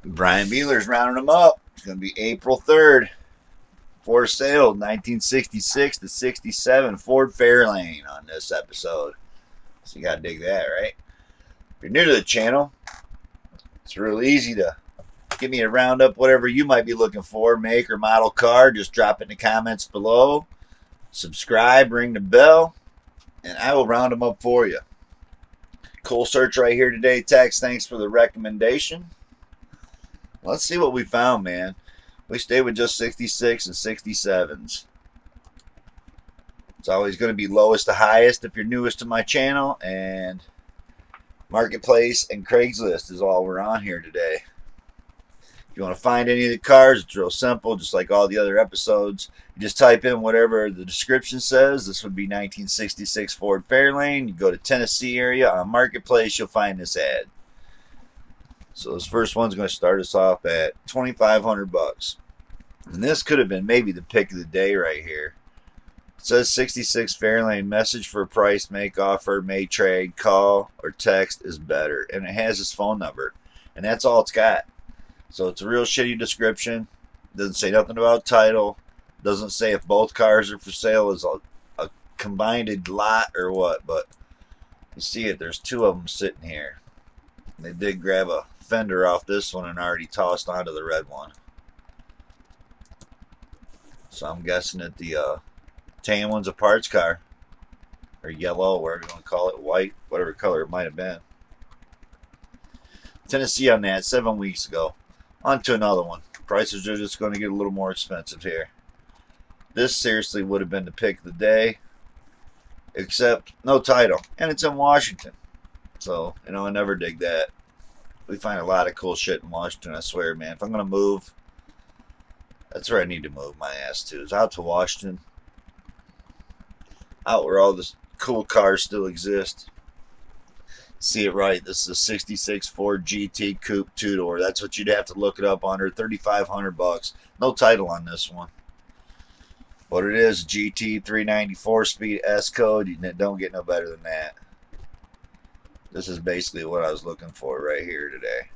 Brian Bealer's rounding them up. It's going to be April 3rd. For sale, 1966 to 67 Ford Fairlane on this episode. So you got to dig that, right? If you're new to the channel, it's real easy to give me a roundup, whatever you might be looking for, make or model car. Just drop it in the comments below. Subscribe, ring the bell, and I will round them up for you. Cool search right here today, Tex. Thanks for the recommendation. Let's see what we found, man. We stayed with just 66 and 67s. It's always going to be lowest to highest if you're newest to my channel, and Marketplace and Craigslist is all we're on here today. If you want to find any of the cars, it's real simple, just like all the other episodes. You just type in whatever the description says. This would be 1966 Ford Fairlane. You go to Tennessee area on Marketplace, you'll find this ad. So this first one's going to start us off at $2,500. And this could have been maybe the pick of the day right here. It says 66 Fairlane, message for price, make offer, may trade, call or text is better. And it has his phone number. And that's all it's got. So it's a real shitty description. Doesn't say nothing about title. Doesn't say if both cars are for sale as a combined lot or what. But you see it, there's two of them sitting here. They did grab a fender off this one and already tossed onto the red one. So I'm guessing that the tan one's a parts car. Or yellow, whatever you want to call it. White, whatever color it might have been. Tennessee on that 7 weeks ago. On to another one. Prices are just going to get a little more expensive here. This seriously would have been the pick of the day. Except no title. And it's in Washington. So, I never dig that. We find a lot of cool shit in Washington, I swear, man. If I'm going to move, that's where I need to move my ass to. Is out to Washington. Out where all the cool cars still exist. See it right. This is a 66 Ford GT Coupe 2-door. That's what you'd have to look it up under. $3,500. No title on this one. But it is GT 394 speed S code. You don't get no better than that. This is basically what I was looking for right here today.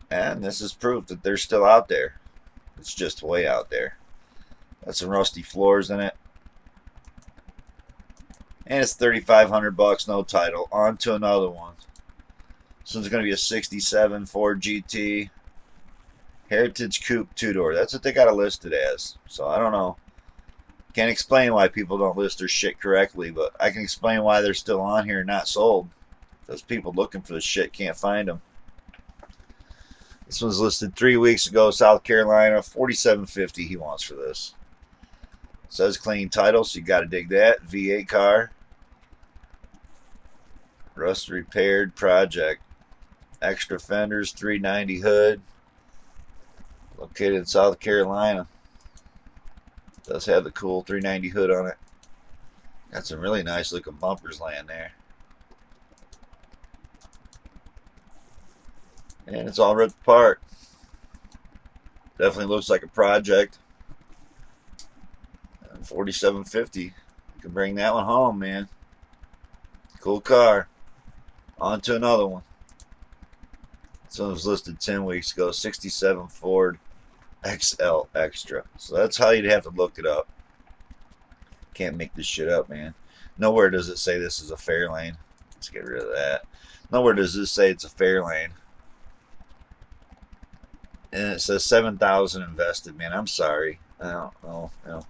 And this is proof that they're still out there. It's just way out there. Got some rusty floors in it. And it's $3,500, no title. On to another one. This one's going to be a 67 Ford GT Heritage Coupe 2-door. That's what they got it listed as. So I don't know. Can't explain why people don't list their shit correctly, but I can explain why they're still on here and not sold. Those people looking for this shit can't find them. This one's listed 3 weeks ago, South Carolina, $4,750 he wants for this. It says clean title, so you got to dig that. V8 car. Rust repaired project. Extra fenders, 390 hood. Located in South Carolina. Does have the cool 390 hood on it. Got some really nice looking bumpers laying there. And it's all ripped apart. Definitely looks like a project. $4,750. You can bring that one home, man. Cool car. On to another one. This one was listed 10 weeks ago. 67 Ford XL Extra. So that's how you'd have to look it up. Can't make this shit up, man. Nowhere does it say this is a Fairlane. Let's get rid of that. Nowhere does this say it's a Fairlane. And it says $7,000 invested, man. I'm sorry. I don't know.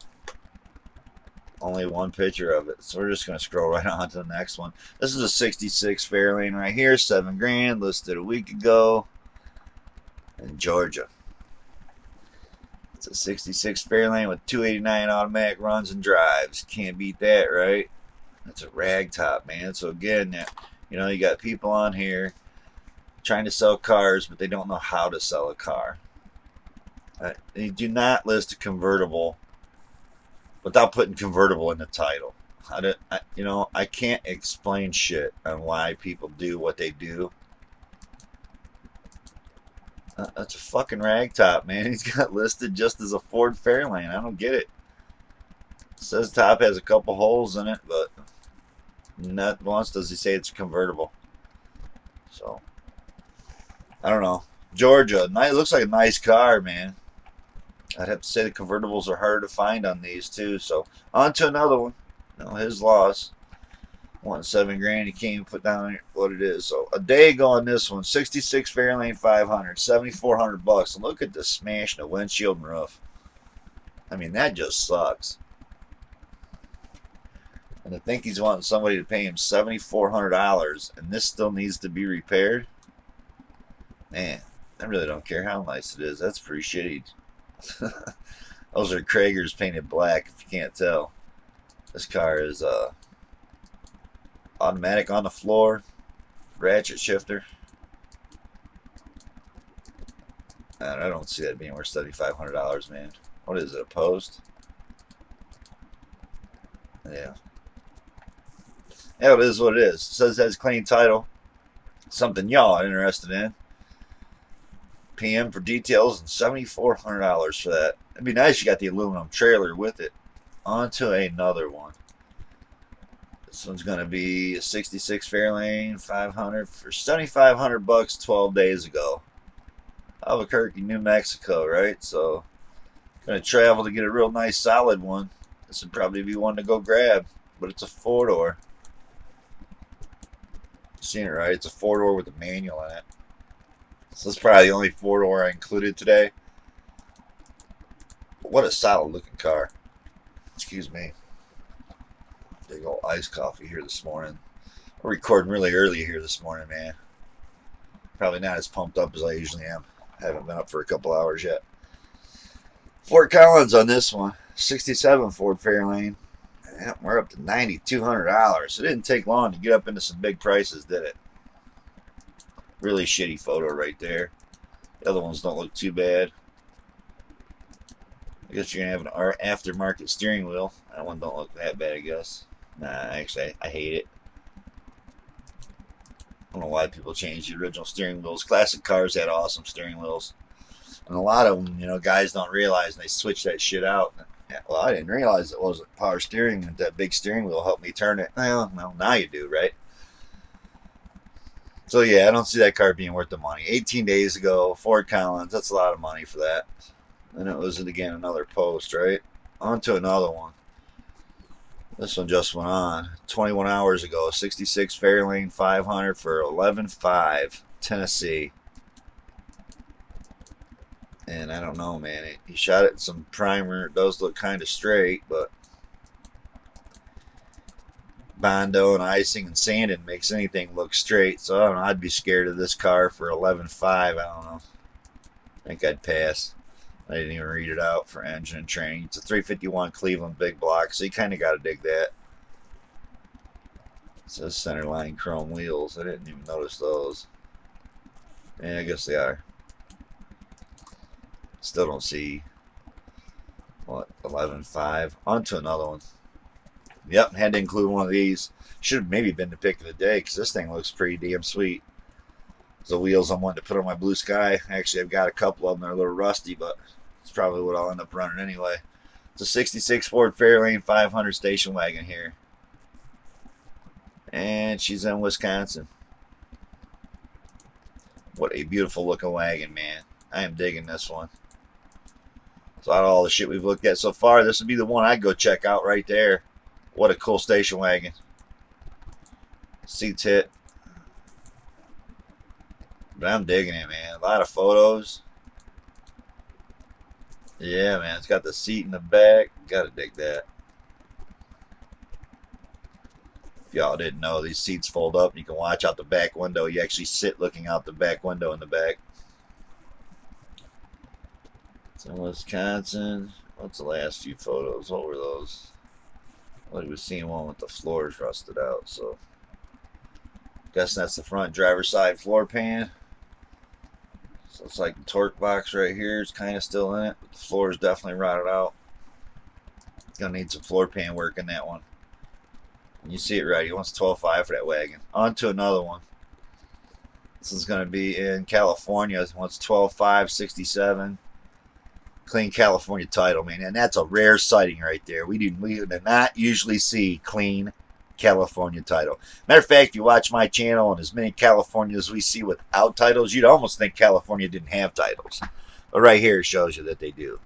Only one picture of it, so we're just going to scroll right on to the next one. This is a 66 Fairlane right here, $7,000, listed a week ago in Georgia. It's a 66 Fairlane with 289 automatic runs and drives. Can't beat that, right? It's a rag top, man. So again, you got people on here trying to sell cars, but they don't know how to sell a car. They do not list a convertible without putting convertible in the title. I can't explain shit on why people do what they do. That's a fucking rag top, man. He's got listed just as a Ford Fairlane. I don't get it. It says top has a couple holes in it, but not once does he say it's convertible. So I don't know. Georgia, nice, looks like a nice car, man. I'd have to say the convertibles are hard to find on these too. So on to another one. No, his loss. Won 7 grand. He can't even put down what it is. So a day ago on this one, 66 Fairlane 500, 7,400 bucks. And look at the smash in the windshield and roof. I mean, that just sucks. And to think he's wanting somebody to pay him $7,400 and this still needs to be repaired. Man, I really don't care how nice it is. That's pretty shitty. Those are Kragers painted black, if you can't tell. This car is automatic on the floor, ratchet shifter. I don't see that being worth $7,500, man. What is it, a post? Yeah. Yeah, it is what it is. It says it has clean title. Something y'all are interested in. PM for details and $7,400 for that. It'd be nice if you got the aluminum trailer with it. On to another one. This one's going to be a 66 Fairlane 500 for 7,500 bucks 12 days ago. Albuquerque, New Mexico, right? So, going to travel to get a real nice solid one. This would probably be one to go grab, but it's a 4-door. Seen it right? It's a 4-door with a manual in it. So, this is probably the only 4-door I included today. But what a solid looking car. Excuse me. Big old iced coffee here this morning. We're recording really early here this morning, man. Probably not as pumped up as I usually am. Haven't been up for a couple hours yet. Fort Collins on this one. 67 Ford Fairlane. Yeah, we're up to $9,200. It didn't take long to get up into some big prices, did it? Really shitty photo right there. The other ones don't look too bad. I guess you're going to have an aftermarket steering wheel. That one don't look that bad, I guess. Nah, actually, I hate it. I don't know why people change the original steering wheels. Classic cars had awesome steering wheels. And a lot of them, guys don't realize, and they switch that shit out. Yeah, well, I didn't realize it was power steering, and that big steering wheel helped me turn it. Well, now you do, right? So, yeah, I don't see that car being worth the money. 18 days ago, Fort Collins, that's a lot of money for that. And it was, again, another post, right? On to another one. This one just went on 21 hours ago. 66 Fairlane 500 for 11.5, Tennessee. And I don't know, man. He shot it in some primer. It does look kind of straight, but Bondo and icing and sanding makes anything look straight. So I don't know. I'd be scared of this car for 11.5. I don't know. I think I'd pass. I didn't even read it out for engine and training. It's a 351 Cleveland big block, so you kind of got to dig that. It says centerline chrome wheels. I didn't even notice those. Yeah, I guess they are. Still don't see, what, 11.5. On to another one. Yep, had to include one of these. Should have maybe been the pick of the day because this thing looks pretty damn sweet. The wheels I'm wanting to put on my Blue Sky. Actually, I've got a couple of them. They're a little rusty, but it's probably what I'll end up running anyway. It's a 66 Ford Fairlane 500 station wagon here. And she's in Wisconsin. What a beautiful looking wagon, man. I am digging this one. So out of all the shit we've looked at so far, this would be the one I'd go check out right there. What a cool station wagon. Seats hit. But I'm digging it, man. A lot of photos. Yeah, man. It's got the seat in the back. Gotta dig that. If y'all didn't know, these seats fold up and you can watch out the back window. You actually sit looking out the back window in the back. It's in Wisconsin. What's the last few photos? What were those? Well, we was seeing one with the floors rusted out, so guessing that's the front driver's side floor pan. So it's like the torque box right here is kind of still in it, but the floor is definitely rotted out. Gonna need some floor pan work in that one. And you see it right. He wants 12.5 for that wagon. On to another one. This is gonna be in California. He wants 12.5, 67. Clean California title, man, and that's a rare sighting right there. We do not usually see clean California title. Matter of fact, you watch my channel and as many Californias we see without titles, you'd almost think California didn't have titles. But right here shows you that they do.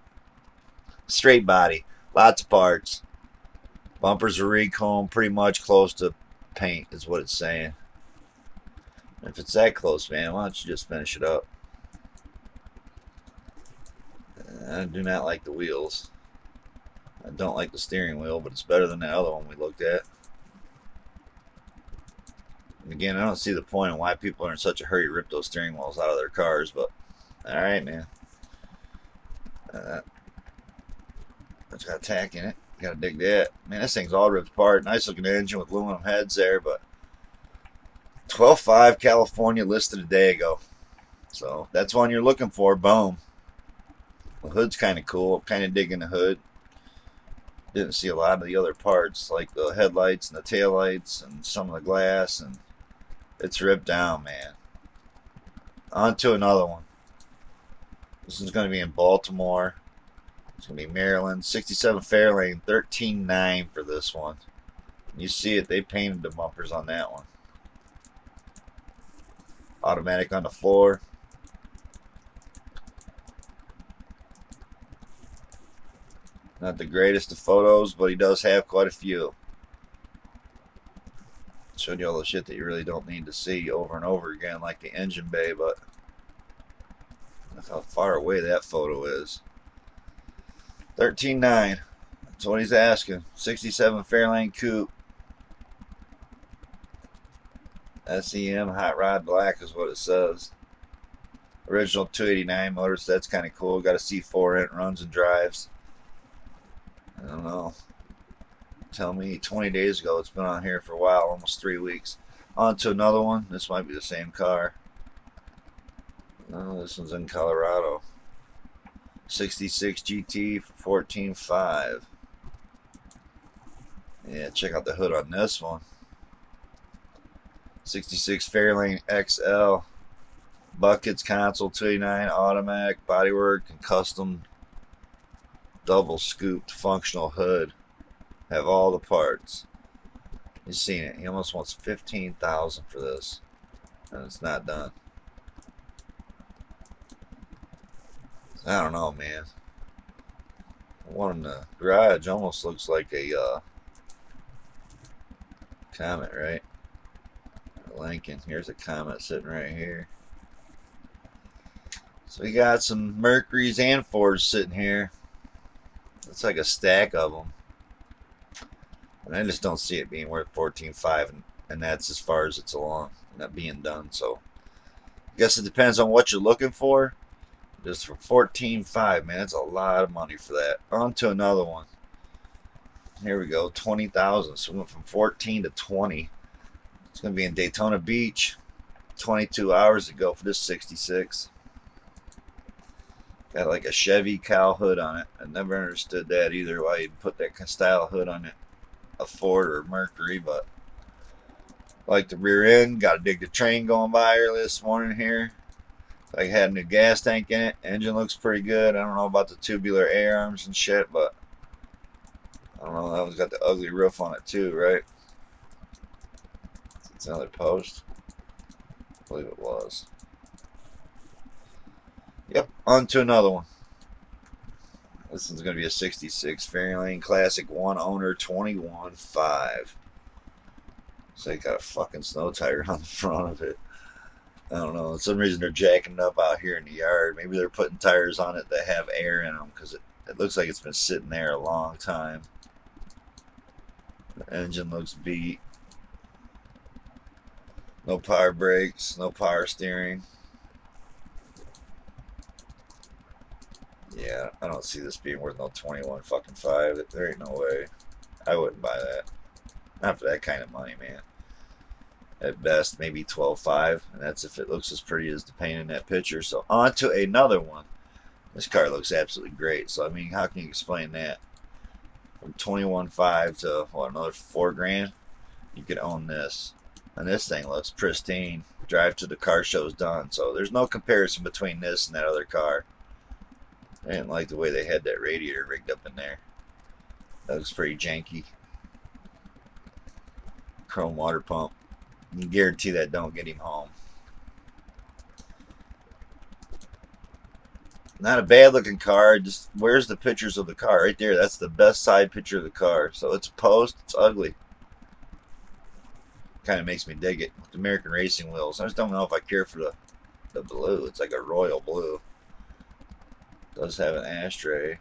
Straight body, lots of parts. Bumpers are recombed, pretty much close to paint is what it's saying. If it's that close, man, why don't you just finish it up? I do not like the wheels. I don't like the steering wheel, but it's better than the other one we looked at. And again, I don't see the point in why people are in such a hurry to rip those steering wheels out of their cars, but alright, man. It's got a tack in it. Gotta dig that. Man, this thing's all ripped apart. Nice looking engine with aluminum heads there, but 12.5 California listed a day ago. So that's one you're looking for. Boom. The hood's kind of cool. I'm kind of digging the hood. Didn't see a lot of the other parts, like the headlights and the taillights and some of the glass, and it's ripped down, man. On to another one. This is going to be in Baltimore. It's going to be Maryland. 67 Fairlane, 13.9 for this one. You see it, they painted the bumpers on that one. Automatic on the floor. Not the greatest of photos, but he does have quite a few. Showed you all the shit that you really don't need to see over and over again, like the engine bay, but look how far away that photo is. 13.9. That's what he's asking. 67 Fairlane coupe. SEM Hot Rod Black is what it says. Original 289 motor, so that's kind of cool. Got a C4 in it, runs and drives. I don't know. Tell me 20 days ago. It's been on here for a while, almost 3 weeks. On to another one. This might be the same car. No, this one's in Colorado. 66 GT for 14.5. Yeah, check out the hood on this one. 66 Fairlane XL. Buckets, console, 289, automatic, bodywork, and custom double scooped functional hood. Have all the parts. You've seen it. He almost wants $15,000 for this, and it's not done. I don't know, man. The one in the garage almost looks like a Comet, right? Lincoln. Here's a Comet sitting right here. So we got some Mercuries and Fords sitting here. It's like a stack of them. And I just don't see it being worth 14.5, and that's as far as it's along, not being done. So I guess it depends on what you're looking for. Just for 14.5, man, that's a lot of money for that. On to another one. Here we go, 20,000. So we went from 14 to 20. It's gonna be in Daytona Beach. 22 hours ago for this 66. Got like a Chevy cowl hood on it. I never understood that either, why you'd put that style hood on it. A Ford or Mercury, but like the rear end. Got to dig the train going by early this morning here. Like had a new gas tank in it. Engine looks pretty good. I don't know about the tubular air arms and shit, but I don't know. That one's got the ugly roof on it too, right? It's another post. I believe it was. Yep, on to another one. This one's going to be a 66 Fairlane Classic 1 owner 21.5. So they got a fucking snow tire on the front of it. I don't know. For some reason they're jacking it up out here in the yard. Maybe they're putting tires on it that have air in them because it looks like it's been sitting there a long time. The engine looks beat. No power brakes, no power steering. Yeah, I don't see this being worth no 21.5. There ain't no way. I wouldn't buy that. Not for that kind of money, man. At best, maybe 12.5, and that's if it looks as pretty as the paint in that picture. So on to another one. This car looks absolutely great. So I mean, how can you explain that? From 21.5 to what, another $4 grand? You could own this, and this thing looks pristine. Drive to the car show's done. So there's no comparison between this and that other car. I didn't like the way they had that radiator rigged up in there. That looks pretty janky. Chrome water pump. You can guarantee that don't get him home. Not a bad looking car. Just where's the pictures of the car? Right there. That's the best side picture of the car. So it's a post. It's ugly. Kind of makes me dig it with American racing wheels. I just don't know if I care for the blue. It's like a royal blue. It does have an ashtray.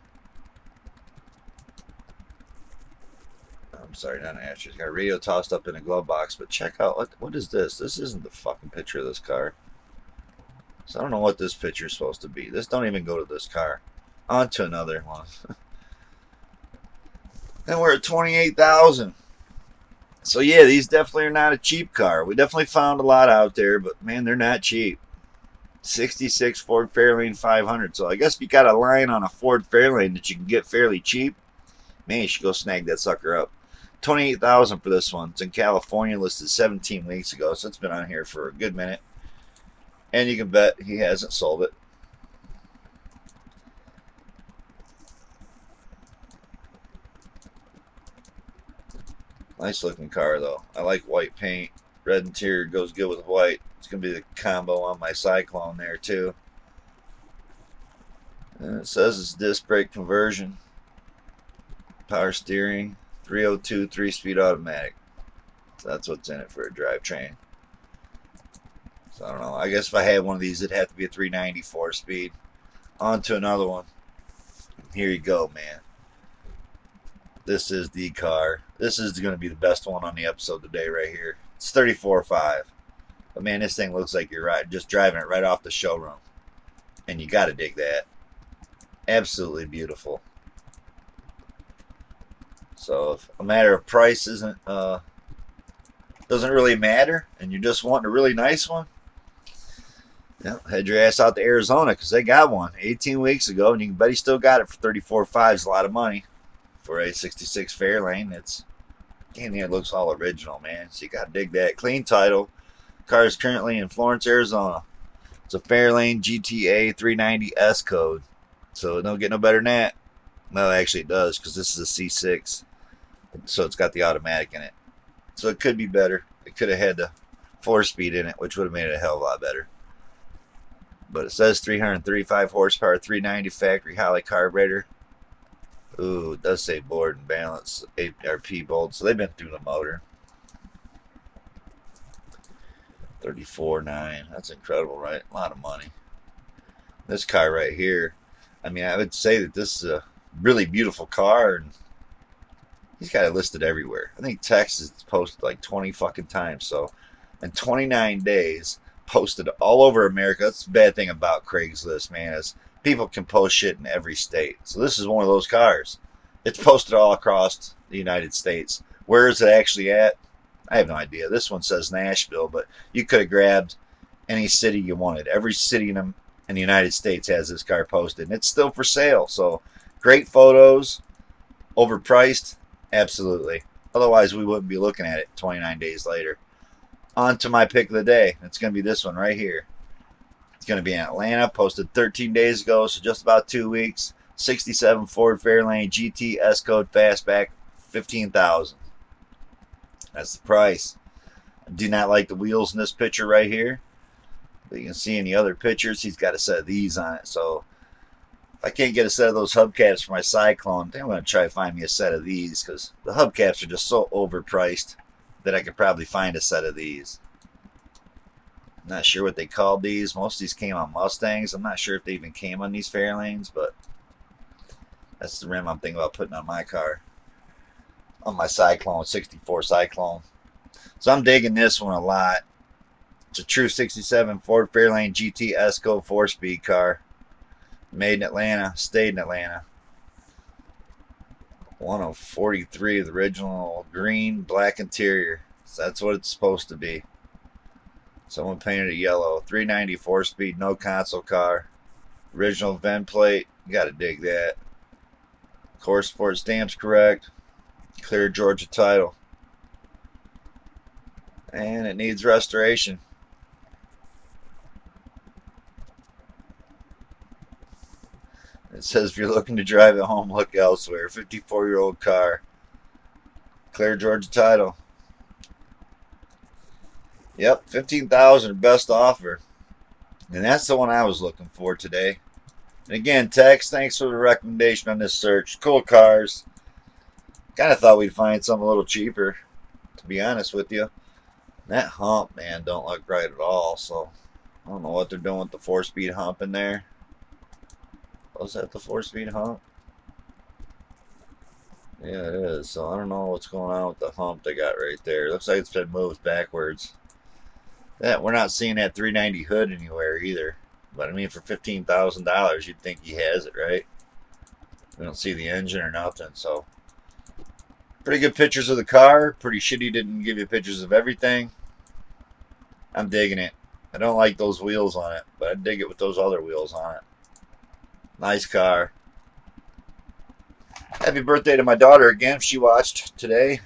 I'm sorry, not an ashtray. It's got a radio tossed up in a glove box. But check out what is this? This isn't the fucking picture of this car. So I don't know what this picture is supposed to be. This don't even go to this car. On to another one. And we're at 28,000. So yeah, these definitely are not a cheap car. We definitely found a lot out there, but man, they're not cheap. 66 Ford Fairlane 500. So I guess if you got a line on a Ford Fairlane that you can get fairly cheap, man, you should go snag that sucker up. 28,000 for this one. It's in California, listed 17 weeks ago, so it's been on here for a good minute. And you can bet he hasn't sold it. Nice looking car though. I like white paint. Red interior goes good with white. It's going to be the combo on my Cyclone there too. And it says it's disc brake conversion. Power steering. 302 3-speed automatic. So that's what's in it for a drivetrain. So I don't know. I guess if I had one of these, it'd have to be a 390 4-speed. On to another one. Here you go, man. This is the car. This is going to be the best one on the episode today right here. It's 34.5. But man, this thing looks like you're just driving it right off the showroom. And you got to dig that. Absolutely beautiful. So if a matter of price doesn't really matter, and you're just wanting a really nice one, yeah, head your ass out to Arizona because they got one 18 weeks ago, and you can bet he still got it for 34.5. It's a lot of money for a 66 Fairlane. It looks all original, man. So you got to dig that. Clean title. Car is currently in Florence, Arizona. It's a Fairlane GTA 390 S code. So it don't get no better than that. Well, actually it does because this is a C6. So it's got the automatic in it. So it could be better. It could have had the 4-speed in it, which would have made it a hell of a lot better. But it says 335 horsepower, 390 factory Holly carburetor. Ooh, it does say board and balance, 8 RP bolts. So they've been through the motor. 34.9. That's incredible, right? A lot of money. This car right here, I mean, I would say that this is a really beautiful car, and he's got it listed everywhere. I think Texas posted like 20 fucking times. So in 29 days, posted all over America. That's the bad thing about Craigslist, man, is people can post shit in every state. So this is one of those cars. It's posted all across the United States. Where is it actually at? I have no idea. This one says Nashville, but you could have grabbed any city you wanted. Every city in the United States has this car posted, and it's still for sale. So great photos, overpriced, absolutely. Otherwise, we wouldn't be looking at it 29 days later. On to my pick of the day. It's going to be this one right here. It's going to be in Atlanta, posted 13 days ago, so just about 2 weeks. 67 Ford Fairlane GT S code fastback, 15,000. That's the price. I do not like the wheels in this picture right here. But you can see in the other pictures, he's got a set of these on it. So if I can't get a set of those hubcaps for my Cyclone, I think I'm going to try to find me a set of these because the hubcaps are just so overpriced that I could probably find a set of these. I'm not sure what they called these. Most of these came on Mustangs. I'm not sure if they even came on these Fairlanes, but that's the rim I'm thinking about putting on my car. On my Cyclone, 64 Cyclone. So I'm digging this one a lot. It's a true 67 Ford Fairlane GT S-Code 4-speed car. Made in Atlanta, stayed in Atlanta. 1 of 43 of the original green, black interior. So that's what it's supposed to be. Someone painted it yellow. 390 4-speed, no console car. Original VIN plate. You gotta dig that. Core support stamps correct. Clear Georgia title. And it needs restoration. It says if you're looking to drive it home, look elsewhere. 54-year-old car. Clear Georgia title. Yep, 15,000 best offer. And that's the one I was looking for today. And again, Tex, thanks for the recommendation on this search. Cool cars. Kind of thought we'd find something a little cheaper, to be honest with you. That hump, man, don't look right at all. So I don't know what they're doing with the 4-speed hump in there. Was that the 4-speed hump? Yeah, it is. So I don't know what's going on with the hump they got right there. Looks like it's been moved backwards. That we're not seeing that 390 hood anywhere either. But I mean, for $15,000, you'd think he has it, right? We don't see the engine or nothing. So pretty good pictures of the car. Pretty shitty didn't give you pictures of everything. I'm digging it. I don't like those wheels on it, but I dig it with those other wheels on it. Nice car. Happy birthday to my daughter again if she watched today.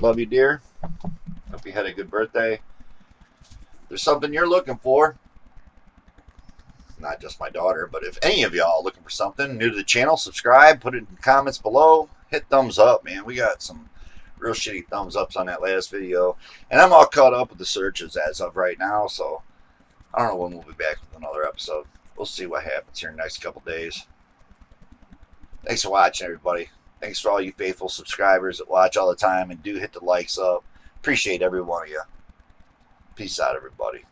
Love you, dear. Hope you had a good birthday. If there's something you're looking for, not just my daughter, but if any of y'all are looking for something new to the channel, subscribe, put it in the comments below, hit thumbs up, man. We got some real shitty thumbs ups on that last video. And I'm all caught up with the searches as of right now, so I don't know when we'll be back with another episode. We'll see what happens here in the next couple days. Thanks for watching, everybody. Thanks for all you faithful subscribers that watch all the time and do hit the likes up. Appreciate every one of you. Peace out, everybody.